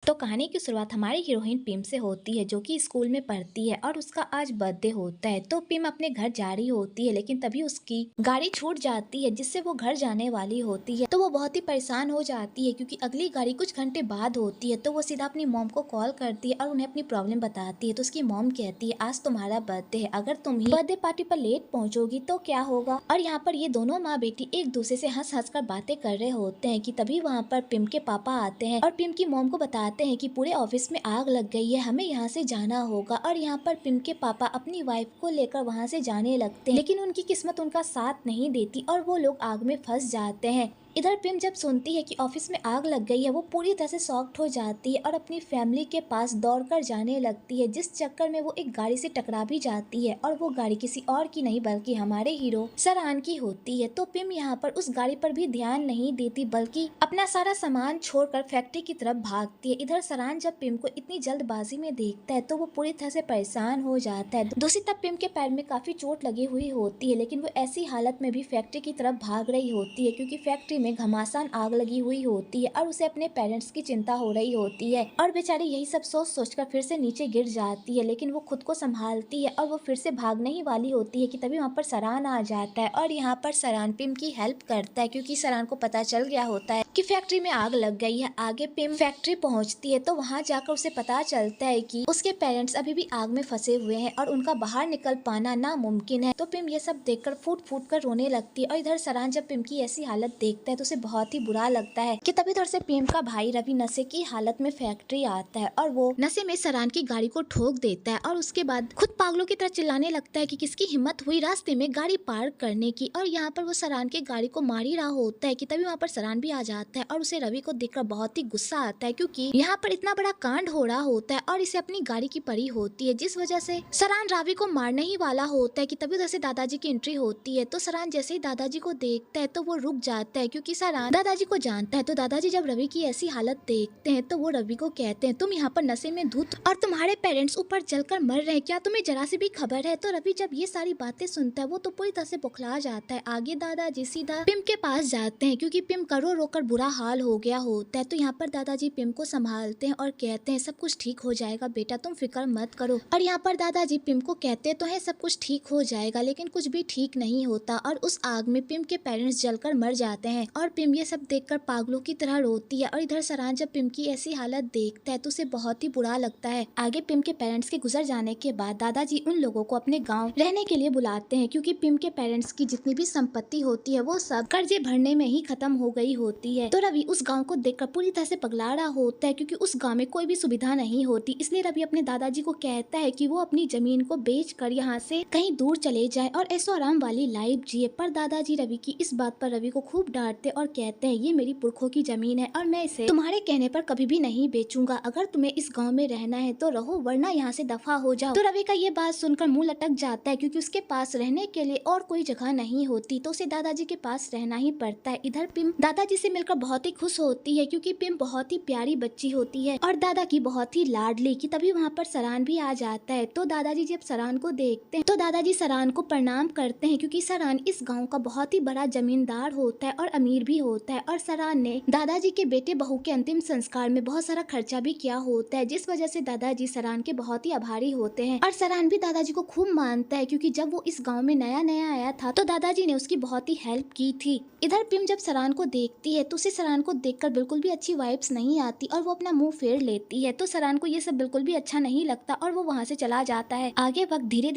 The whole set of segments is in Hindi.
तो कहानी की शुरुआत हमारी हीरोइन पिम से होती है जो कि स्कूल में पढ़ती है और उसका आज बर्थडे होता है। तो पिम अपने घर जा रही होती है लेकिन तभी उसकी गाड़ी छूट जाती है जिससे वो घर जाने वाली होती है। तो वो बहुत ही परेशान हो जाती है क्योंकि अगली गाड़ी कुछ घंटे बाद होती है। तो वो सीधा अपनी मॉम को कॉल करती है और उन्हें अपनी प्रॉब्लम बताती है। तो उसकी मॉम कहती है आज तुम्हारा बर्थडे है, अगर तुम ही बर्थडे पार्टी पर लेट पहुंचोगी तो क्या होगा। और यहाँ पर ये दोनों माँ बेटी एक दूसरे से हंस हंस कर बातें कर रहे होते हैं कि तभी वहाँ पर पिम के पापा आते हैं और पिम की मॉम को बताते हैं कि पूरे ऑफिस में आग लग गई है, हमें यहाँ से जाना होगा। और यहाँ पर पिम के पापा अपनी वाइफ को लेकर वहाँ से जाने लगते हैं लेकिन उनकी किस्मत उनका साथ नहीं देती और वो लोग आग में फंस जाते हैं। इधर पिम जब सुनती है कि ऑफिस में आग लग गई है वो पूरी तरह से शॉक्ड हो जाती है और अपनी फैमिली के पास दौड़कर जाने लगती है, जिस चक्कर में वो एक गाड़ी से टकरा भी जाती है और वो गाड़ी किसी और की नहीं बल्कि हमारे हीरो सरान की होती है। तो पिम यहाँ पर उस गाड़ी पर भी ध्यान नहीं देती बल्कि अपना सारा सामान छोड़कर फैक्ट्री की तरफ भागती है। इधर सरान जब पिम को इतनी जल्दबाजी में देखता है तो वो पूरी तरह से परेशान हो जाता है। दूसरी तरफ पिम के पैर में काफी चोट लगी हुई होती है लेकिन वो ऐसी हालत में भी फैक्ट्री की तरफ भाग रही होती है क्योंकि फैक्ट्री में घमासान आग लगी हुई होती है और उसे अपने पेरेंट्स की चिंता हो रही होती है। और बेचारी यही सब सोच सोचकर फिर से नीचे गिर जाती है लेकिन वो खुद को संभालती है और वो फिर से भागने ही वाली होती है कि तभी वहाँ पर सरान आ जाता है और यहाँ पर सरान पिम की हेल्प करता है क्योंकि सरान को पता चल गया होता है कि फैक्ट्री में आग लग गई है। आगे पिम फैक्ट्री पहुँचती है तो वहाँ जाकर उसे पता चलता है कि उसके पेरेंट्स अभी भी आग में फंसे हुए हैं और उनका बाहर निकल पाना नामुमकिन है। तो पिम ये सब देखकर फूट फूट कर रोने लगती है और इधर सरान जब पिम की ऐसी हालत देखता है तो उसे बहुत ही बुरा लगता है कि तभी इधर से पिम का भाई रवि नशे की हालत में फैक्ट्री आता है और वो नशे में सरान की गाड़ी को ठोक देता है और उसके बाद खुद पागलों की तरह चिल्लाने लगता है कि किसकी हिम्मत हुई रास्ते में गाड़ी पार्क करने की। और यहाँ पर वो सरान की गाड़ी को मार ही रहा होता है कि तभी वहाँ पर सरान भी आ जाता है और उसे रवि को देखकर बहुत ही गुस्सा आता है क्योंकि यहाँ पर इतना बड़ा कांड हो रहा होता है और इसे अपनी गाड़ी की पड़ी होती है, जिस वजह से सरान रवि को मारने ही वाला होता है कि तभी उधर से दादाजी की एंट्री होती है। तो सरान जैसे ही दादाजी को देखता है तो वो रुक जाता है क्योंकि सरान दादाजी को जानता है। तो दादाजी जब रवि की ऐसी हालत देखते हैं तो वो रवि को कहते हैं तुम यहाँ पर नशे में धुत और तुम्हारे पेरेंट्स ऊपर जलकर मर रहे हैं, क्या तुम्हें जरा सी भी खबर है। तो रवि जब ये सारी बातें सुनता है वो तो पूरी तरह से बौखला जाता है। आगे दादाजी सीधा पिम के पास जाते हैं क्योंकि पिम का रो रो कर बुरा हाल हो गया होता है। तो यहाँ पर दादाजी पिम को संभालते हैं और कहते हैं सब कुछ ठीक हो जाएगा बेटा, तुम फिक्र मत करो। और यहाँ पर दादाजी पिम को कहते तो है सब कुछ ठीक हो जाएगा लेकिन कुछ भी ठीक नहीं होता और उस आग में पिम के पेरेंट्स जलकर मर जाते हैं और पिम ये सब देखकर पागलों की तरह रोती है। और इधर सरान जब पिम की ऐसी हालत देखता है तो उसे बहुत ही बुरा लगता है। आगे पिम के पेरेंट्स के गुजर जाने के बाद दादाजी उन लोगों को अपने गांव रहने के लिए बुलाते हैं क्योंकि पिम के पेरेंट्स की जितनी भी संपत्ति होती है वो सब कर्जे भरने में ही खत्म हो गई होती है। तो रवि उस गाँव को देखकर पूरी तरह से पगला रहा होता है क्योंकि उस गाँव में कोई भी सुविधा नहीं होती, इसलिए रवि अपने दादाजी को कहता है कि वो अपनी जमीन को बेच कर यहाँ से कहीं दूर चले जाए और ऐसो आराम वाली लाइफ जिए। पर दादाजी रवि की इस बात पर रवि को खूब डांटते और कहते हैं ये मेरी पुरखों की जमीन है और मैं इसे तुम्हारे कहने पर कभी भी नहीं बेचूंगा, अगर तुम्हें इस गांव में रहना है तो रहो वरना यहाँ से दफा हो जाओ। तो रवि का ये बात सुनकर मुंह लटक जाता है क्योंकि उसके पास रहने के लिए और कोई जगह नहीं होती, तो उसे दादाजी के पास रहना ही पड़ता है। इधर पिम दादाजी से मिलकर बहुत ही खुश होती है क्योंकि पिम बहुत ही प्यारी बच्ची होती है और दादा की बहुत ही लाडली की। तभी वहाँ पर सरान भी आ जाता है। तो दादाजी जब सरान को देखते हैं तो दादाजी सरान को प्रणाम करते हैं क्योंकि सरान इस गाँव का बहुत ही बड़ा जमींदार होता है और अमीर भी होता है और सरान ने दादाजी के बेटे बहू के अंतिम संस्कार में बहुत सारा खर्चा भी किया होता है, जिस वजह से दादाजी सरान के बहुत ही आभारी होते हैं। और सरान भी दादाजी को खूब मानता है क्योंकि जब वो इस गांव में नया नया आया था तो दादाजी ने उसकी बहुत ही हेल्प की थी। इधर पिम जब सरान को देखती है तो उसे सरान को देखकर बिल्कुल भी अच्छी वाइब्स नहीं आती और वो अपना मुंह फेर लेती है। तो सरान को ये सब बिल्कुल भी अच्छा नहीं लगता और वो वहाँ से चला जाता है। आगे वक्त धीरे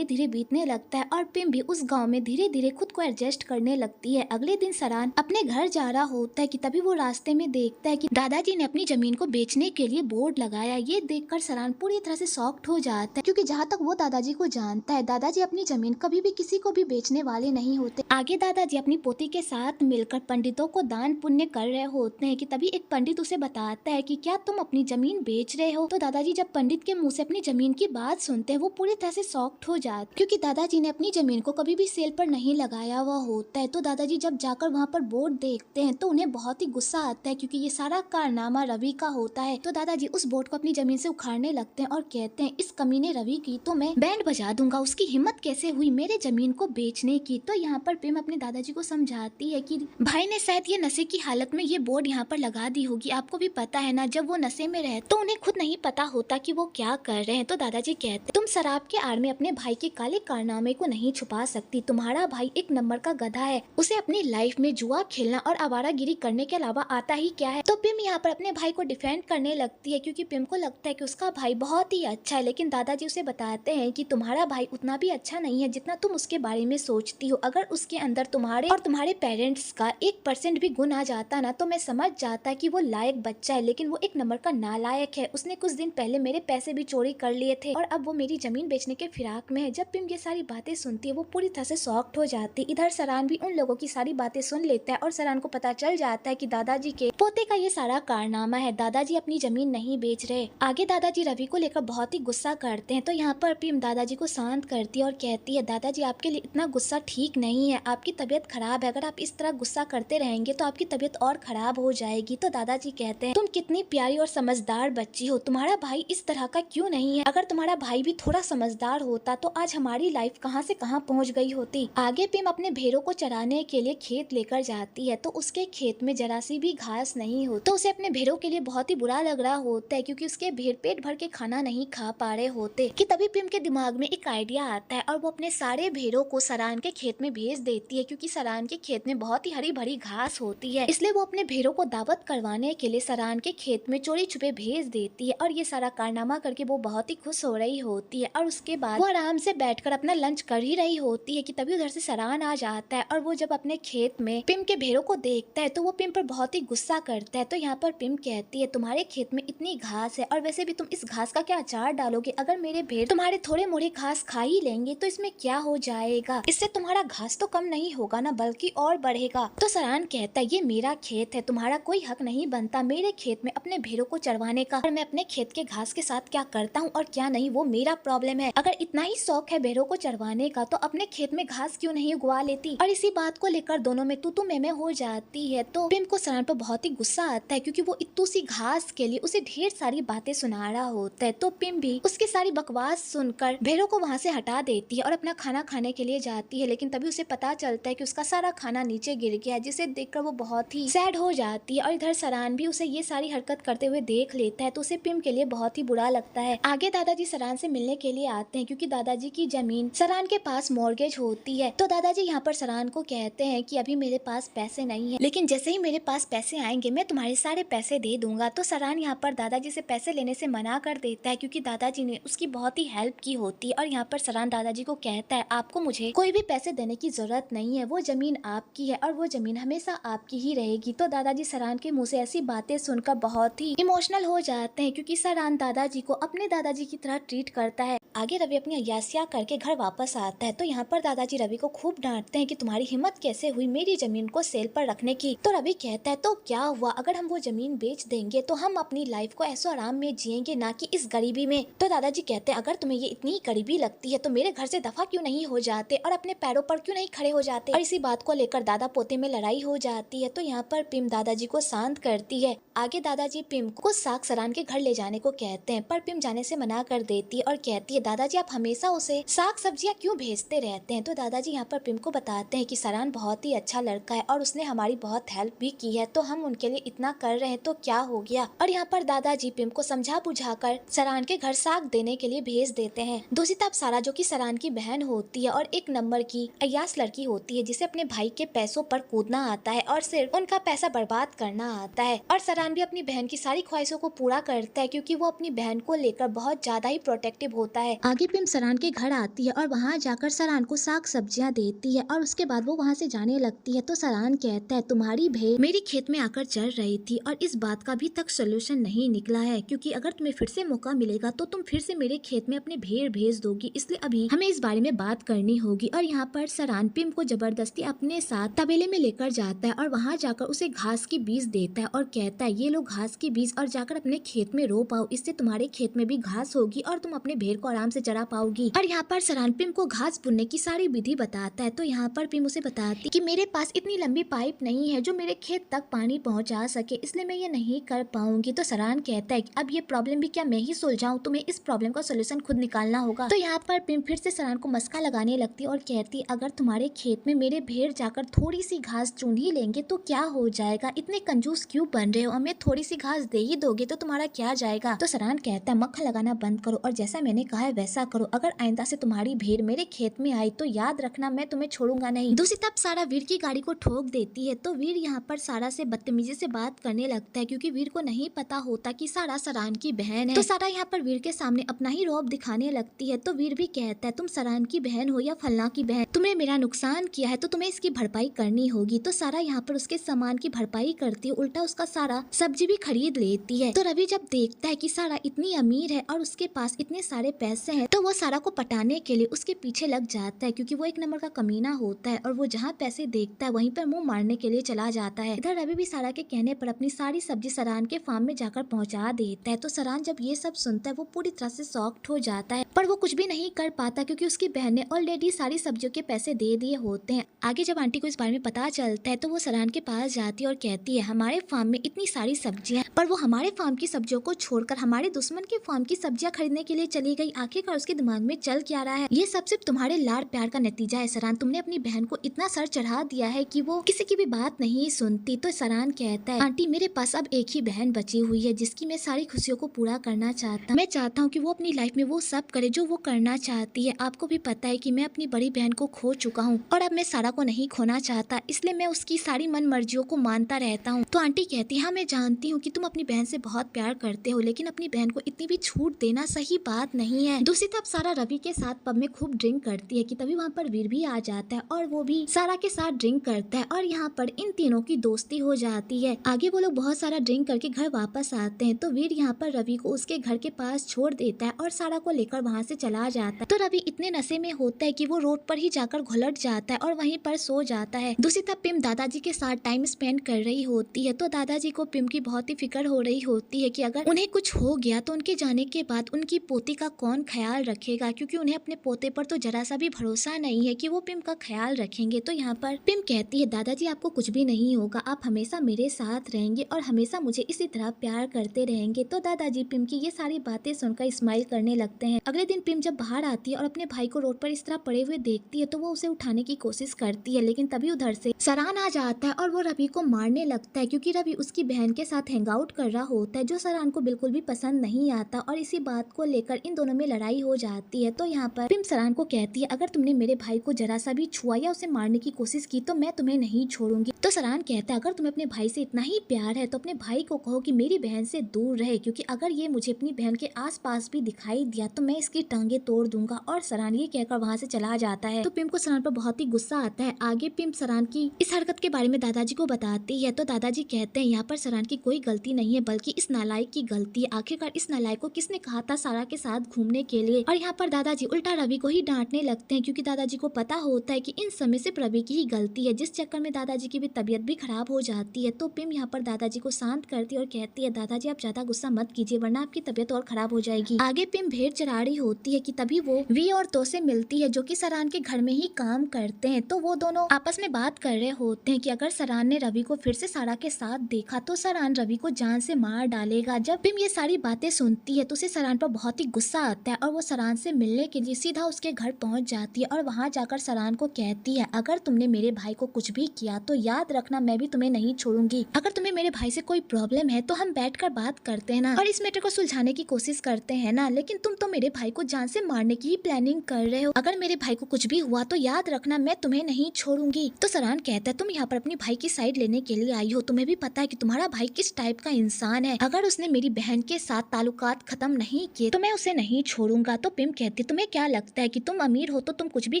धीरे बीतने लगता है और पिम भी उस गांव में धीरे धीरे खुद को एडजस्ट करने लगती है। अगले दिन सरान अपने घर जा रहा होता है कि तभी वो रास्ते में देखता है कि दादाजी ने अपनी जमीन को बेचने के लिए बोर्ड लगाया। ये देखकर सरान पूरी तरह से शॉक्ड हो जाता है क्योंकि जहाँ तक वो दादाजी को जानता है दादाजी अपनी जमीन कभी भी किसी को भी बेचने वाले नहीं होते। आगे दादाजी अपनी पोती के साथ मिलकर पंडितों को दान पुण्य कर रहे होते हैं कि तभी एक पंडित उसे बताता है कि क्या तुम अपनी जमीन बेच रहे हो। तो दादाजी जब पंडित के मुँह से अपनी जमीन की बात सुनते हैं वो पूरी तरह से शॉक्ड हो जाते क्योंकि दादाजी ने अपनी जमीन को कभी भी सेल पर नहीं लगाया हुआ होता है। तो दादाजी जब जाकर वहाँ पर बोर्ड देखते हैं तो उन्हें बहुत ही गुस्सा आता है क्योंकि ये सारा कारनामा रवि का होता है। तो दादाजी उस बोर्ड को अपनी जमीन से उखाड़ने लगते हैं और कहते हैं इस कमीने रवि की तो मैं बैंड बजा दूंगा, उसकी हिम्मत कैसे हुई मेरे जमीन को बेचने की। तो यहाँ पर प्रेम अपने दादाजी को समझाती है कि भाई ने शायद ये नशे की हालत में ये बोर्ड यहाँ पर लगा दी होगी, आपको भी पता है ना जब वो नशे में रहे तो उन्हें खुद नहीं पता होता कि वो क्या कर रहे हैं। तो दादाजी कहते तुम शराब के आड़ में अपने भाई के काले कारनामे को नहीं छुपा सकती, तुम्हारा भाई एक नंबर का गधा है, उसे अपनी लाइफ में जुआ खेलना और आवारागिरी करने के अलावा आता ही क्या है। तो पिम यहाँ पर अपने भाई को डिफेंड करने लगती है क्योंकि पिम को लगता है कि उसका भाई बहुत ही अच्छा है, लेकिन दादाजी उसे बताते हैं कि तुम्हारा भाई उतना भी अच्छा नहीं है जितना तुम उसके बारे में सोचती हो। अगर उसके अंदर तुम्हारे और तुम्हारे पेरेंट्स का 1% भी गुण आ जाता ना तो मैं समझ जाता कि वो लायक बच्चा है, लेकिन वो एक नंबर का नालायक है। उसने कुछ दिन पहले मेरे पैसे भी चोरी कर लिए थे और अब वो मेरी जमीन बेचने के फिराक में है। जब पिम ये सारी बातें सुनती है वो पूरी तरह से शॉक्ड हो जाती। इधर सरान भी उन लोगों की सारी बातें सुन लेता है और सरान को पता चल जाता है कि दादाजी के पोते का ये सारा कारनामा है, दादाजी अपनी जमीन नहीं बेच रहे। आगे दादाजी रवि को लेकर बहुत ही गुस्सा करते हैं। तो यहाँ पर पिम दादाजी को शांत करती है और कहती है दादाजी आपके लिए इतना गुस्सा ठीक नहीं है, आपकी तबीयत खराब है, अगर आप इस तरह गुस्सा करते रहेंगे तो आपकी तबीयत और खराब हो जाएगी। तो दादाजी कहते हैं तुम कितनी प्यारी और समझदार बच्ची हो, तुम्हारा भाई इस तरह का क्यों नहीं है, अगर तुम्हारा भाई भी थोड़ा समझदार होता तो आज हमारी लाइफ कहाँ से कहाँ पहुँच गई होती। आगे पिम अपने भेड़ों को चराने के लिए खेत लेकर जाती है तो उसके खेत में जरा सी भी घास नहीं होती। तो उसे अपने भेड़ों के लिए बहुत ही बुरा लग रहा होता है क्योंकि उसके भेड़ पेट भर के खाना नहीं खा पा रहे होते कि तभी पिम के दिमाग में एक आइडिया आता है और वो अपने सारे भेड़ों को सरान के खेत में भेज देती है क्योंकि सरान के खेत में बहुत ही हरी भरी घास होती है, इसलिए वो अपने भेड़ों को दावत करवाने के लिए सरान के खेत में चोरी छुपे भेज देती है। और ये सारा कारनामा करके वो बहुत ही खुश हो रही होती है और उसके बाद वो आराम से बैठकर अपना लंच कर ही रही होती है कि तभी उधर से सरान आ जाता है और वो जब अपने खेत में पिम के भेड़ों को देखता है तो वो पिम पर बहुत ही गुस्सा करता है। तो यहाँ पर पिम कहती है तुम्हारे खेत में इतनी घास है और वैसे भी तुम इस घास का क्या अचार डालोगे, अगर मेरे भेड़ तुम्हारे थोड़े मोड़े घास खा ही लेंगे तो इसमें क्या हो जाएगा, इससे तुम्हारा घास तो कम नहीं होगा ना बल्कि और बढ़ेगा। तो सरान कहता है ये मेरा खेत है, तुम्हारा कोई हक नहीं बनता मेरे खेत में अपने भेड़ों को चरवाने का, और मैं अपने खेत के घास के साथ क्या करता हूँ और क्या नहीं वो मेरा प्रॉब्लम है, अगर इतना ही शौक है भेड़ों को चरवाने का तो अपने खेत में घास क्यों नहीं उगवा लेती। और इसी बात को लेकर दोनों में तू मैं हो जाती है। तो पिम को सरान पर बहुत ही गुस्सा आता है क्योंकि वो इतनी सी घास के लिए उसे ढेर सारी बातें सुना रहा होता है। तो पिम भी उसकी सारी बकवास सुनकर भेड़ों को वहाँ से हटा देती है और अपना खाना खाने के लिए जाती है, लेकिन तभी उसे पता चलता है कि उसका सारा खाना नीचे गिर गया है, जिसे देखकर वो बहुत ही सैड हो जाती है। और इधर सरान भी उसे ये सारी हरकत करते हुए देख लेता है तो उसे पिम के लिए बहुत ही बुरा लगता है। आगे दादाजी सरान से मिलने के लिए आते हैं क्योंकि दादाजी की जमीन सरान के पास मॉर्गेज होती है। तो दादाजी यहाँ पर सरान को कहते हैं कि अभी मेरे पास पैसे नहीं है, लेकिन जैसे ही मेरे पास पैसे आएंगे मैं तुम्हारे सारे पैसे दे दूंगा। तो सरान यहाँ पर दादाजी से पैसे लेने से मना कर देता है क्योंकि दादाजी ने उसकी बहुत ही हेल्प की होती है। और यहाँ पर सरान दादाजी को कहता है आपको मुझे कोई भी पैसे देने की जरूरत नहीं है, वो जमीन आपकी है और वो जमीन हमेशा आपकी ही रहेगी। तो दादाजी सरान के मुँह से ऐसी बातें सुनकर बहुत ही इमोशनल हो जाते हैं क्योंकि सरान दादाजी को अपने दादाजी की तरह ट्रीट करता है। आगे रवि अपनी अय्यासियां करके घर वापस आता है तो यहाँ पर दादाजी रवि को खूब डांटते हैं कि तुम्हारी हिम्मत कैसे हुई मेरी जमीन को सेल पर रखने की। तो रवि कहता है तो क्या हुआ, अगर हम वो जमीन बेच देंगे तो हम अपनी लाइफ को ऐसो आराम में जिएंगे ना कि इस गरीबी में। तो दादाजी कहते हैं अगर तुम्हें ये इतनी गरीबी लगती है तो मेरे घर से दफा क्यों नहीं हो जाते और अपने पैरों पर क्यों नहीं खड़े हो जाते। और इसी बात को लेकर दादा पोते में लड़ाई हो जाती है। तो यहाँ पर पिम दादाजी को शांत करती है। आगे दादाजी पिम को साग सरान के घर ले जाने को कहते हैं पर पिम जाने से मना कर देती है और कहती है दादाजी आप हमेशा उसे साग सब्जियां क्यों भेजते रहते हैं। तो दादाजी यहाँ पर पिम को बताते हैं कि सरान बहुत ही अच्छा लड़का है और उसने हमारी बहुत हेल्प भी की है, तो हम उनके लिए इतना कर रहे हैं तो क्या हो गया। और यहाँ पर दादाजी पिम को समझा बुझाकर सरान के घर साग देने के लिए भेज देते हैं। दूसरी तरफ सारा जो कि सरान की बहन होती है और एक नंबर की अय्यास लड़की होती है जिसे अपने भाई के पैसों पर कूदना आता है और सिर्फ उनका पैसा बर्बाद करना आता है। और सरान भी अपनी बहन की सारी ख्वाहिशों को पूरा करता है क्योंकि वो अपनी बहन को लेकर बहुत ज्यादा ही प्रोटेक्टिव होता है। आगे पिम सरान के घर आती है और वहाँ जाकर सरान को साग सब्जियां देती है और उसके बाद वो वहाँ से जाने लगती है। तो सरान कहता है तुम्हारी भेड़ मेरी खेत में आकर चढ़ रही थी और इस बात का अभी तक सोल्यूशन नहीं निकला है, क्योंकि अगर तुम्हें फिर से मौका मिलेगा तो तुम फिर से मेरे खेत में अपने भेड़ भेज दोगी, इसलिए अभी हमें इस बारे में बात करनी होगी। और यहाँ पर सरान पिम को जबरदस्ती अपने साथ तबेले में लेकर जाता है और वहाँ जाकर उसे घास की बीज देता है और कहता है ये लो घास की बीज और जाकर अपने खेत में रो पाओ, इससे तुम्हारे खेत में भी घास होगी और तुम अपने भेड़ को आराम से जड़ा पाओगी। और यहाँ पर सरान पिम को घास बुनने की सारी विधि बताता है। तो यहाँ पर पिम उसे बताती कि मेरे पास इतनी लंबी पाइप नहीं है जो मेरे खेत तक पानी पहुंचा सके, इसलिए मैं ये नहीं कर पाऊंगी। तो सरान कहता है कि अब ये प्रॉब्लम भी क्या मैं ही सुलझाऊं, तुम्हें इस प्रॉब्लम का सोल्यूशन खुद निकालना होगा। तो यहाँ पर पिम फिर से सरान को मस्का लगाने लगती और कहती अगर तुम्हारे खेत में मेरे भेड़ जाकर थोड़ी सी घास चुन ही लेंगे तो क्या हो जाएगा, इतने कंजूस क्यों बन रहे हो, हमें थोड़ी सी घास दे ही दोगे तो तुम्हारा क्या जाएगा। तो सरान कहता है मक्खन लगाना बंद करो और जैसा मैंने कहा है वैसा करो, अगर आइंदा से तुम्हारी भेड़ मेरे खेत में आई तो याद रखना मैं तुम्हें छोड़ूंगा नहीं। दूसरी तरफ सारा वीर की गाड़ी को ठोक देती है। तो वीर यहाँ पर सारा से बदतमीजी से बात करने लगता है क्योंकि वीर को नहीं पता होता कि सारा सरान की बहन है। तो सारा यहाँ पर वीर के सामने अपना ही रौब दिखाने लगती है। तो वीर भी कहता है तुम सरान की बहन हो या फलना की बहन, तुमने मेरा नुकसान किया है तो तुम्हें इसकी भरपाई करनी होगी। तो सारा यहाँ पर उसके सामान की भरपाई करती है, उल्टा उसका सारा सब्जी भी खरीद लेती है। तो रवि जब देखता है कि सारा इतनी अमीर है और उसके पास इतने सारे पैसे हैं तो वो सारा को पटाने के लिए उसके पीछे लग जाता है क्योंकि वो एक नंबर का कमीना होता है और वो जहाँ पैसे देखता है वहीं पर मुंह मारने के लिए चला जाता है। इधर रवि भी सारा के कहने पर अपनी सारी सब्जी सरान के फार्म में जाकर पहुंचा देता है। तो सरान जब ये सब सुनता है वो पूरी तरह से शॉक्ड हो जाता है, पर वो कुछ भी नहीं कर पाता क्योंकि उसकी बहन ने ऑलरेडी सारी सब्जियों के पैसे दे दिए होते हैं। आगे जब आंटी को इस बारे में पता चलता है तो वो सरान के पास जाती है और कहती है हमारे फार्म में इतनी सारी सब्जियां, पर वो हमारे फार्म की सब्जियों को छोड़कर हमारे दुश्मन के फार्म की सब्जियां खरीदने के लिए चली गई। आखिरकार उसके दिमाग में चल क्या रहा है, ये सब सिर्फ तुम्हारे लाड़ प्यार का नतीजा है सरान, तुमने अपनी बहन को इतना सर चढ़ा दिया है कि वो किसी की भी बात नहीं सुनती। तो सरान कहता है आंटी मेरे पास अब एक ही बहन बची हुई है जिसकी मैं सारी खुशियों को पूरा करना चाहता हूँ। मैं चाहता हूँ कि वो अपनी लाइफ में वो सब करे जो वो करना चाहती है। आपको भी पता है कि मैं अपनी बड़ी बहन को खो चुका हूँ और अब मैं सारा को नहीं खोना चाहता, इसलिए मैं उसकी सारी मन मर्जियों को मानता रहता हूँ। तो आंटी कहती है हाँ मैं जानती हूँ कि तुम अपनी बहन से बहुत प्यार करते हो, लेकिन अपनी बहन को इतनी भी छूट देना सही बात नहीं है। दूसरी तरफ सारा रवि के साथ पब में खूब ड्रिंक करती है कि तभी वहाँ पर वीर भी आ जाता है और वो भी सारा के साथ ड्रिंक करता है और यहाँ पर इन तीनों की दोस्ती हो जाती है। आगे वो लोग बहुत सारा ड्रिंक करके घर वापस आते हैं। तो वीर यहाँ पर रवि को उसके घर के पास छोड़ देता है और सारा को लेकर वहाँ से चला जाता है। तो रवि इतने नशे में होता है कि वो रोड पर ही जाकर घुलट जाता है और वहीं पर सो जाता है। दूसरी तरफ पिम दादाजी के साथ टाइम स्पेंड कर रही होती है। तो दादाजी को पिम की बहुत ही फिक्र हो रही होती है कि अगर उन्हें कुछ हो गया तो उनके जाने के बाद उनकी पोती का कौन ख्याल रखेगा, क्योंकि उन्हें अपने पोते पर तो जरा सा भी भरोसा नहीं है कि वो पिम का ख्याल रखेंगे। तो यहाँ पर पिम कहती है दादाजी आपको कुछ भी नहीं होगा, आप हमेशा मेरे साथ रहेंगे और हमेशा मुझे इसी तरह प्यार करते रहेंगे। तो दादाजी पिम की ये सारी बातें सुनकर स्माइल करने लगते हैं। अगले दिन पिम जब बाहर आती है और अपने भाई को रोड पर इस तरह पड़े हुए देखती है तो वो उसे उठाने की कोशिश करती है, लेकिन तभी उधर से सरान आ जाता है और वो रवि को मारने लगता है क्योंकि रवि उसकी बहन के साथ हैंग आउट कर रहा होता है जो सरान को बिल्कुल भी पसंद नहीं आता और इसी बात को लेकर इन दोनों में लड़ाई हो जाती है। तो यहाँ पर पिम सरान को कहती है अगर तुमने मेरे भाई को जरा सा भी छुआ या उसे मारने की कोशिश की तो मैं तुम्हें नहीं छोड़ूंगी। तो सरान कहता है अगर तुम्हें अपने भाई से इतना ही प्यार है तो अपने भाई को कहो कि मेरी बहन से दूर रहे, क्योंकि अगर ये मुझे अपनी बहन के आसपास भी दिखाई दिया तो मैं इसकी टांगे तोड़ दूंगा। और सरान ये कहकर वहाँ से चला जाता है। तो पिम को सरान पर बहुत ही गुस्सा आता है। आगे पिम सरान की इस हरकत के बारे में दादाजी को बताती है। तो दादाजी कहते हैं यहाँ पर सरान की कोई गलती नहीं है बल्कि इस नालायक की गलती है। आखिरकार इस नालायक को किसने कहा था सारा के साथ घूमने के लिए। और यहाँ पर दादाजी उल्टा रवि को ही डांटने लगते हैं क्योंकि दादाजी को पता होता है कि इन समय सिर्फ रवि की ही गलती है, जिस चक्कर में दादाजी की भी तबीयत भी खराब हो जाती है। तो पिम यहाँ पर दादाजी को शांत करती है और कहती है दादाजी आप ज्यादा गुस्सा मत कीजिए वरना आपकी तबीयत और खराब हो जाएगी। आगे पिम भेड़ चरा रही होती है कि तभी वो वी और तो से मिलती है जो कि सरान के घर में ही काम करते हैं। तो वो दोनों आपस में बात कर रहे होते हैं कि अगर सरान ने रवि को फिर से सारा के साथ देखा तो सरान रवि को जान से मार डालेगा। जब पिम ये सारी बातें सुनती है तो उसे सरान पर बहुत ही गुस्सा आता है और वो सरान से मिलने के लिए सीधा उसके घर पहुंच जाती है और वहां जाकर सरान को कहती है अगर तुमने मेरे भाई को कुछ भी किया तो याद रखना मैं भी तुम्हें नहीं छोड़ूंगी। अगर तुम्हें मेरे भाई से कोई प्रॉब्लम है तो हम बैठकर बात करते हैं ना और इस मैटर को सुलझाने की कोशिश करते हैं ना, लेकिन तुम तो मेरे भाई को जान से मारने की ही प्लानिंग कर रहे हो। अगर मेरे भाई को कुछ भी हुआ तो याद रखना मैं तुम्हें नहीं छोड़ूंगी। तो सरान कहता है तुम यहाँ पर अपनी भाई की साइड लेने के लिए आई हो, तुम्हें भी पता है कि तुम्हारा भाई किस टाइप का इंसान है। अगर उसने मेरी बहन के साथ ताल्लुकात खत्म नहीं किए तो मैं उसे नहीं छोड़ूंगा। तो पिम कहती तुम्हें क्या लगता है कि तुम अमीर हो तो तुम कुछ भी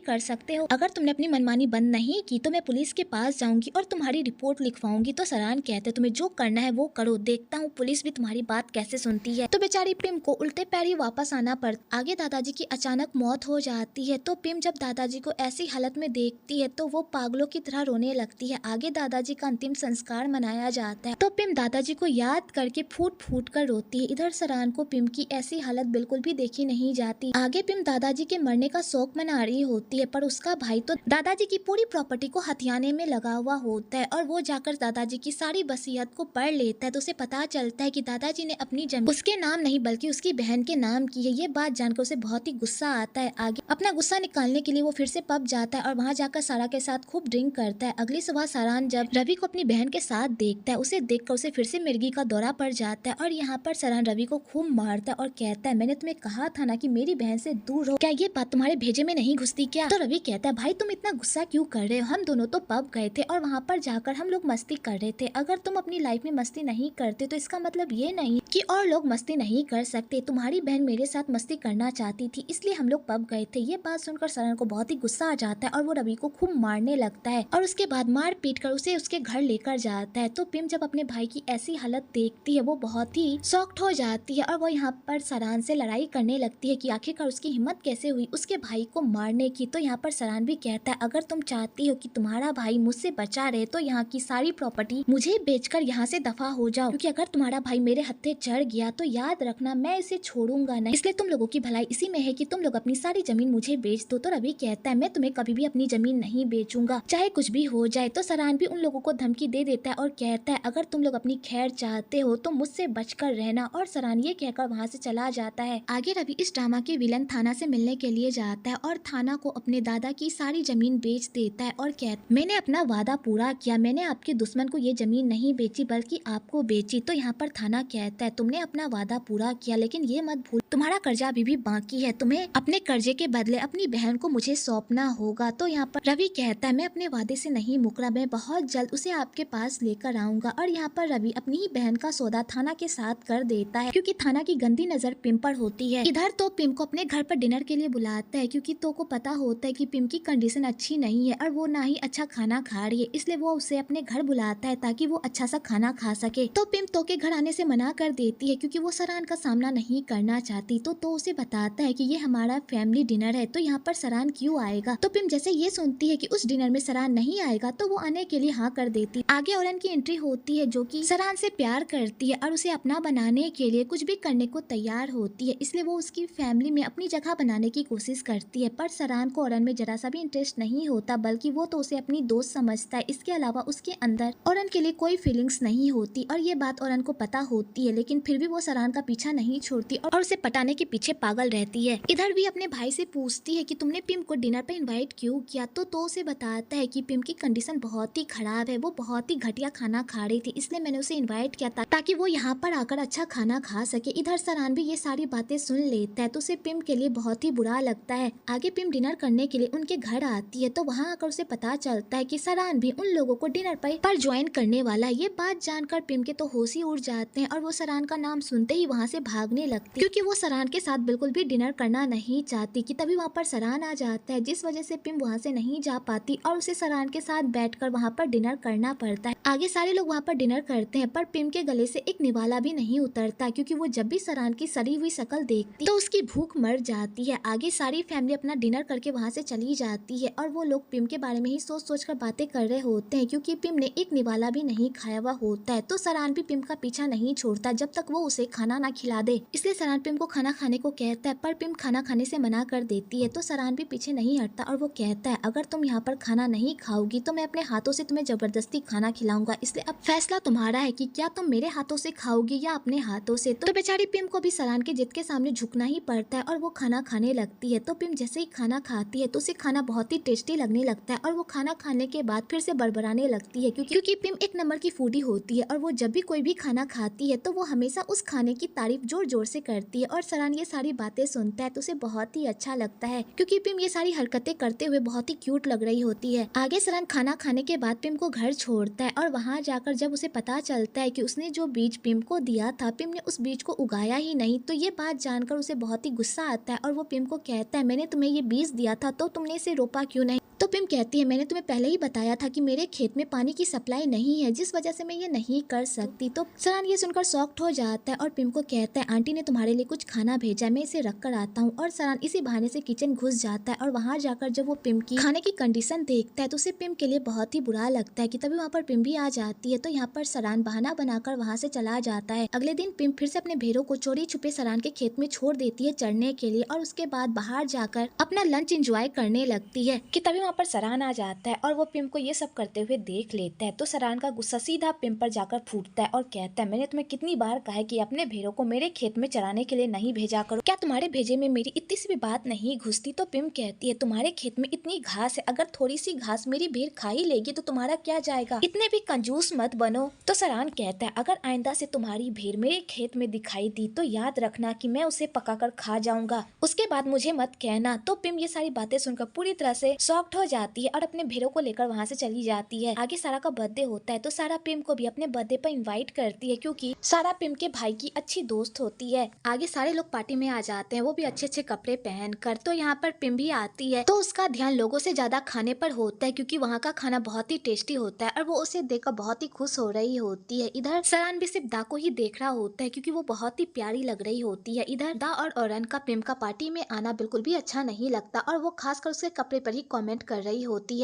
कर सकते हो, अगर तुमने अपनी मनमानी बंद नहीं की तो मैं पुलिस के पास जाऊंगी और तुम्हारी रिपोर्ट लिखवाऊंगी। तो सरान कहते तुम्हें जो करना है वो करो, देखता हूँ पुलिस भी तुम्हारी बात कैसे सुनती है। तो बेचारी पिम को उल्टे पैर ही वापस आना पड़ता। आगे दादाजी की अचानक मौत हो जाती है। तो पिम जब दादाजी को ऐसी हालत में देखती है तो वो पागलों की तरह रोने लगती है। आगे दादाजी का अंतिम संस्कार मनाया जाता है। तो पिम दादाजी को याद करके फूट फूट कर रोती है। इधर सरान को पिम की ऐसी हालत बिल्कुल भी देखी नहीं जाती। आगे पिम दादाजी के मरने का शोक मना रही होती है, पर उसका भाई तो दादाजी की पूरी प्रॉपर्टी को हथियाने में लगा हुआ होता है और वो जाकर दादाजी की सारी वसीयत को पढ़ लेता है। तो उसे पता चलता है कि दादाजी ने अपनी जमीन उसके नाम नहीं बल्कि उसकी बहन के नाम की है। ये बात जानकर उसे बहुत ही गुस्सा आता है। आगे अपना गुस्सा निकालने के लिए वो फिर से पब जाता है और वहाँ जाकर सारा के साथ खूब ड्रिंक करता है। अगली सुबह सरान जब रवि को अपनी बहन के साथ देखता है, उसे देखकर उसे फिर से मिर्गी का दौरा पड़ जाता है और यहाँ पर सरान रवि को खूब मारता है और कहता है, मैंने तुम्हें कहा था ना कि मेरी बहन से दूर रहो, क्या ये बात तुम्हारे भेजे में नहीं घुसती क्या? तो रवि कहता है, भाई तुम इतना गुस्सा क्यों कर रहे हो? हम दोनों तो पब गए थे और वहाँ पर जाकर हम लोग मस्ती कर रहे थे। अगर तुम अपनी लाइफ में मस्ती नहीं करते तो इसका मतलब ये नहीं कि और लोग मस्ती नहीं कर सकते। तुम्हारी बहन मेरे साथ मस्ती करना चाहती थी, इसलिए हम लोग पब गए थे। ये बात सुनकर सरान को बहुत ही गुस्सा आ जाता है और वो रवि को खूब मारने लगता है और उसके बाद मार पीट कर उसे उसके घर लेकर जाता है। तो पिम जब अपने भाई की ऐसी हालत देखती है वो बहुत ही शॉक्ड हो जाती है और वो यहाँ पर सरान से लड़ाई करने लगती है कि आखिरकार उसकी हिम्मत कैसे हुई उसके भाई को मारने की। तो यहाँ पर सरान भी कहता है, अगर तुम चाहती हो कि तुम्हारा भाई मुझसे बचा रहे तो यहाँ की सारी प्रॉपर्टी मुझे बेचकर यहाँ से दफा हो जाओ, क्योंकि अगर तुम्हारा भाई मेरे हत्थे चढ़ गया तो याद रखना मैं इसे छोड़ूंगा नहीं। इसलिए तुम लोगों की भलाई इसी में है कि तुम लोग अपनी सारी जमीन मुझे बेच दो। तो रवि कहता है, मैं तुम्हें कभी भी अपनी जमीन नहीं बेचूंगा, चाहे कुछ भी हो जाए। तो सरान भी उन लोगों को धमकी दे देता है और कहता है, अगर तुम लोग अपनी खैर चाहते हो तो मुझसे बचकर रहना। और सरान ये कहकर वहाँ से चला जाता है। आगे रवि इस ड्रामा के विलन थाना से मिलने के लिए जाता है और थाना को अपने दादा की सारी जमीन बेच देता है और कहता, मैंने अपना वादा पूरा किया, मैंने आपके दुश्मन को ये जमीन नहीं बेची बल्कि आपको बेची। तो यहाँ पर थाना कहता है, तुमने अपना वादा पूरा किया लेकिन ये मत भूल तुम्हारा कर्जा अभी भी बाकी है, तुम्हें अपने कर्जे के बदले अपनी बहन को मुझे सौंपना होगा। तो यहाँ पर रवि कहता है, मैं अपने वादे से नहीं मुकरा, मैं बहुत जल्द उसे आपके पास लेकर आऊंगा। और यहाँ पर रवि अपनी ही बहन का सौदा थाना के साथ कर देता है, क्योंकि थाना की गंदी नजर पिम पर होती है। इधर तो पिम को अपने घर पर डिनर के लिए बुलाता है, क्योंकि तो को पता होता है कि पिम की कंडीशन अच्छी नहीं है और वो ना ही अच्छा खाना खा रही है, इसलिए वो उसे अपने घर बुलाता है ताकि वो अच्छा सा खाना खा सके। तो पिम तो के घर आने से मना कर देती है, क्योंकि वो सरान का सामना नहीं करना चाहती। तो उसे बताता है कि ये हमारा फैमिली डिनर है, तो यहाँ पर सरान क्यों आएगा। तो पिम जैसे ये सुनती है कि उस डिनर में सरान नहीं आएगा तो वो आने के लिए हाँ कर देती। आगे औरन की एंट्री होती है, जो कि सरान से प्यार करती है और उसे अपना बनाने के लिए कुछ भी करने को तैयार होती है, इसलिए वो उसकी फैमिली में अपनी जगह बनाने की कोशिश करती है। पर सरान को औरन में जरा सा भी इंटरेस्ट नहीं होता, बल्कि वो तो उसे अपनी दोस्त समझता है। इसके अलावा उसके अंदर औरन के लिए कोई फीलिंग्स नहीं होती और ये बात औरन को पता होती है, लेकिन फिर भी वो सरान का पीछा नहीं छोड़ती और उसे पटाने के पीछे पागल रहती है। इधर भी अपने भाई से पूछती है कि तुमने पिम को डिनर पे इनवाइट क्यों किया। तो उसे बताता है कि पिम की कंडीशन बहुत ही खराब है, वो बहुत ही घटिया खाना खा रही थी, इसलिए मैंने उसे इन्वाइट किया था ताकि वो यहाँ पर आकर अच्छा खाना खा सके। इधर सरान भी ये सारी बातें सुन लेता है तो उसे पिम के लिए बहुत ही बुरा लगता है। आगे पिम डिनर करने के लिए उनके घर आती है, तो वहाँ आकर उसे पता चलता है कि सरान भी उन लोगों को डिनर पर ज्वाइन करने वाला है। ये बात जानकर पिम के तो होश ही उड़ जाते हैं और वो सरान का नाम सुनते ही वहाँ से भागने लगती, क्योंकि वो सरान के साथ बिल्कुल भी डिनर करना नहीं चाहती। कि तभी वहाँ पर सरान आ जाता है, जिस वजह से पिम वहाँ से नहीं जा पाती और उसे सरान के साथ बैठकर वहाँ पर डिनर करना पड़ता है। आगे सारे लोग वहाँ पर डिनर करते हैं, पर पिम के गले से एक निवाला भी नहीं उतरता, क्योंकि वो जब भी सरान की सड़ी हुई शक्ल देखती तो उसकी भूख मर जाती है। आगे सारी फैमिली अपना डिनर करके वहाँ से चली जाती है और वो लोग पिम के बारे में ही सोच सोच कर बातें कर रहे होते हैं, क्योंकि पिम ने एक निवाला भी नहीं खाया हुआ होता है। तो सरान भी पिम का पीछा नहीं छोड़ता जब तक वो उसे खाना ना खिला दे, इसलिए सरान पिम को खाना खाने को कहता है, पर पिम खाना खाने से मना कर देती है। तो सरान भी पीछे नहीं हटता और वो कहता है, अगर तुम यहाँ पर खाना नहीं खाओगी तो मैं अपने हाथों से तुम्हें जबरदस्ती खाना खिलाऊंगा, इसलिए अब फैसला तुम्हारा है कि क्या तुम मेरे हाथों से खाओगी या अपने हाथों से। तो बेचारी पिम को भी सरान के जिद के सामने झुकना ही पड़ता है और वो खाना खाने लगती है। तो पिम जैसे ही खाना खाती है तो उसे खाना बहुत ही टेस्टी लगने लगता है और वो खाना खाने के बाद फिर से बड़बड़ाने लगती है, क्योंकि पिम एक नंबर की फूडी होती है और वो जब भी कोई भी खाना खाती है तो वो हमेशा उस खाने की तारीफ जोर जोर से करती है। और सरान ये सारी बातें सुनता है तो उसे बहुत ही अच्छा लगता है, क्योंकि पिम ये सारी हरकतें करते हुए बहुत ही क्यूट लग रही होती है। आगे सरान खाना खाने के बाद पिम को घर छोड़ता है और वहाँ जाकर जब उसे पता चलता है कि उसने जो बीज पिम को दिया था, पिम ने उस बीज को उगाया ही नहीं, तो ये बात जानकर उसे बहुत ही गुस्सा आता है और वो पिम को कहता है, मैंने तुम्हें ये बीज दिया था तो तुमने इसे रोपा क्यों नहीं। तो पिम कहती है, मैंने तुम्हें पहले ही बताया था कि मेरे खेत में पानी की सप्लाई नहीं है, जिस वजह से मैं ये नहीं कर सकती। तो सरान ये सुनकर शॉक्ड हो जाता है और पिम को कहता है, आंटी ने तुम्हारे लिए कुछ खाना भेजा है, मैं इसे रख कर आता हूँ। और सरान इसी बहाने से किचन घुस जाता है और वहां जाकर जब वो पिम की खाने की कंडीशन देखता है तो उसे पिम के लिए बहुत ही बुरा लगता है कि तभी वहाँ पर पिम भी आ जाती है। तो यहाँ पर सरान बहाना बनाकर वहाँ से चला जाता है। अगले दिन पिम फिर से अपने भेड़ों को चोरी छुपे सरान के खेत में छोड़ देती है चढ़ने के लिए और उसके बाद बाहर जाकर अपना लंच एंजॉय करने लगती है कि तभी वहाँ पर सरान आ जाता है और वो पिम को ये सब करते हुए देख लेता है। तो सरान का गुस्सा सीधा पिम पर जाकर फूटता है और कहता है, मैंने तुम्हें कितनी बार कहा है कि अपने भेड़ों को मेरे खेत में चराने के लिए नहीं भेजा करो, क्या तुम्हारे भेजे में मेरी इतनी सी भी बात नहीं घुसती। तो पिम कहती है, तुम्हारे खेत में इतनी घास है, अगर थोड़ी सी घास मेरी भेड़ खा ही लेगी तो तुम्हारा क्या जाएगा, इतने भी कंजूस मत बनो। तो सरान कहता है, अगर आइंदा से तुम्हारी भेड़ मेरे खेत में दिखाई दी तो याद रखना कि मैं उसे पकाकर खा जाऊंगा, उसके बाद मुझे मत कहना। तो पिम ये सारी बातें सुनकर पूरी तरह से शॉक्ड हो जाती है और अपने भेड़ों को लेकर वहां से चली जाती है। आगे सारा का बर्थडे होता है तो सारा पिम को भी अपने बर्थडे पर इनवाइट करती है क्योंकि सारा पिम के भाई की अच्छी दोस्त होती है। आगे सारे लोग पार्टी में आ जाते हैं, वो भी अच्छे अच्छे कपड़े पहन कर। तो यहाँ पर पिम भी आती है तो उसका ध्यान लोगों से ज्यादा खाने पर होता है क्योंकि वहाँ का खाना बहुत ही टेस्टी होता है और वो उसे देखकर बहुत ही खुश हो रही होती है। इधर सरान भी सिर्फ दा को ही देख रहा होता है क्योंकि वो बहुत ही प्यारी लग रही होती है। इधर दा और औरन का पिम का पार्टी में आना बिल्कुल भी अच्छा नहीं लगता और वो खासकर उसके कपड़े पर ही कमेंट कर रही होती है।